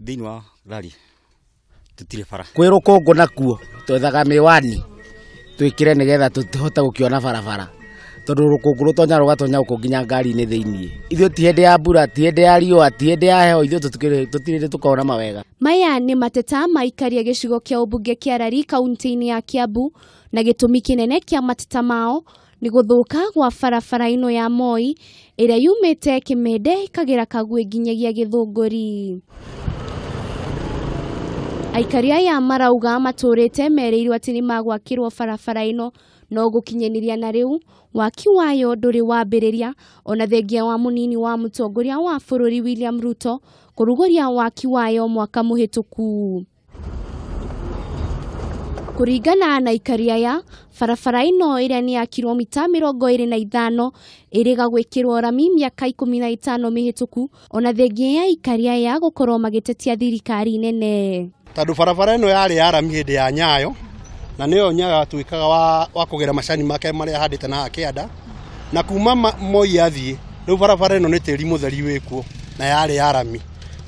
thini wa rari tutire bara kwiro kongo nakuo twethaga miwani twikire nigetha tutihota gukiona barabara tondu rukungu rutonya rugatonya uko nginya ngari ni thiini ithio ti hende ya mbura ti hende ya riua ti hende ya heho ithio tutire tukona mawega. Maya ni mateta maikaria gicigo kia ubunge kia Rari kaunti-ini ya Kiambu na gitumi kinene kia mateta mao ni guthuka gwa barabara ino ya Moi iria yumite Kimende ikagira Kagwe nginyagia Githunguri. Aikaria ya marauga maturite mereirwo ati ni magwakirwo barabara ino no gukinyaniria na riu waki wayo nduri wambiriria ona thengia wa munini wa mutongoria wa bururi William Ruto kurugoria waki wayo mwaka muhituku. Kuringana na aikaria ya barabara ino iria ni ya kilomita 25 iriga gwikirwo rami miaka 15 mihituku ona thengia ya aikaria ya gukorwo magitetia thirikari nene. Tondu barabara ino yari ya rami hindi ya Nyayo na niyo nyaga tuikaga wa kugera macani make maria handite na akianda na kuma Moi athie riu barabara ino ni tiri mutheri wikuo na yari ya rami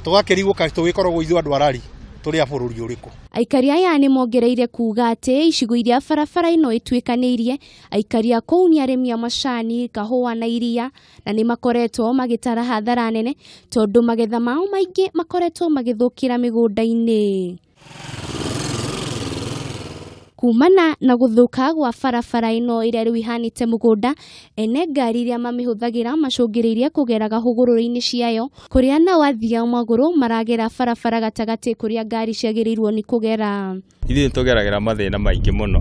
tugakiriguka tugikoragwo ithu andu arari turi a bururi uriku. Aikaria aya ni mongereire kuga ati icigo iria barabara ino itwikanirie aikaria kou ni arimi a macani kahua na iria na ni makoretwo magitara hathara nene tondu magetha mao maingi makoretwo magithukira migunda-ini. Kumana na guthuka gwa barabara ino iria riu ihanite mugunda ene ngari iria mamihuthagira macungiriirie kugeraga hugururi-ini ciayo kuria na wathia maguru maragera barabara gatagati kuria ngari ciagirirwo ni kugera. Ithuĩ tugeragira mathina maingi muno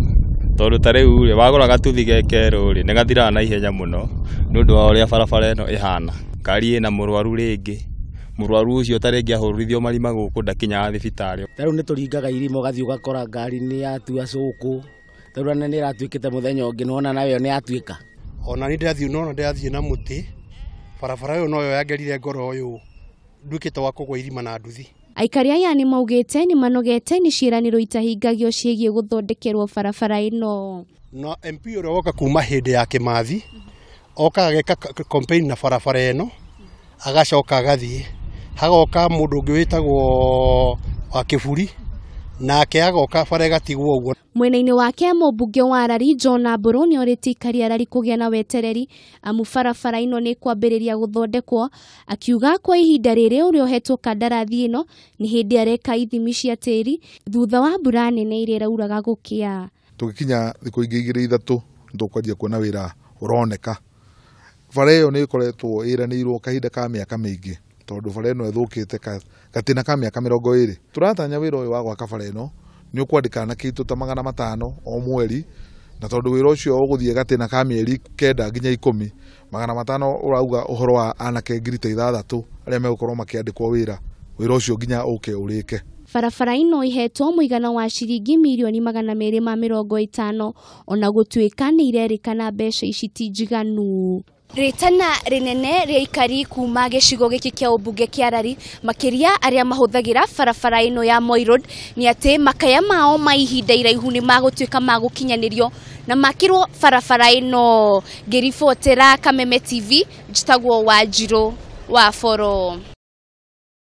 tondu ta riu ri wagura gatuthi gekeru ri nigathiraga na ihenya muno nundu wa uria barabara ino ihana. Ngari ina murwaru ringi murwaru ucio taringi ahurithio marima guku ndakinya thibitari. Riu ni turingaga irimo gathi ugakora ngari ni yatua cuku tondu ni iratuikite muthenya ungi nona nayo ni yatuika. Ona ni ndathie nona ndathie na muti barabara yo noyo yangerire ngoro uyu ndukite wa kugwa irima na nduthi. Aikaria aya ni maugite ni manogete ni ciiraniro itahingagio ciegie guthondekerwo barabara ino. No MP uria woka kuma hindi ya Kimathi oka ageka campaign na barabara ino agacoka agathie hagoka mundu ungi witagwo wa Kiburi nake agoka bara gatigwo uguo. Mwena-ini wake mubunge wa Rari John Aburu ni oriti ikaria Rari kugia na wetereri amu barabara ino ni kwambiriria guthondekwo akiuga kwa ihinda riri uria hetwo kandarathi ino ni hindi areka ithimi cia tiri thutha wa mbura nene iria irauraga gukia. Tugikinya thiku ingi 2-3 ntukwanjia kuona wira uroneka. Bara iyo ni ikoretwo iranirwo kahinda ka miaka mingi tondu bara ino ithukite gatina ka miaka 20. Turatanya wira uyu wa gwaka bara ino ni ukwandika na kitu ta 500 o mweri na tondu wira ucio uguthie gatina ka mieri 9 nginya 10 500 urauga uhoro wa anake 6,000 aria megukorwo makiandikwo wira ucio nginya uke urike. Barabara ino ihetwo muigana wa ciringi milioni 250 ona gutuika ni irerikana mbeca ici ti njiganu. Ritana rinene ria ikari kuma gicigo giki kia ubunge kia Rari makiria aria mahuthagira barabara ino ya Moi Road ni ati makaya mao ma ihinda iraihu ni magutuika magukinyanirio na makirwo barabara ino. Ngiribotera Kameme TV njitagwo Wanjiru wa Foro.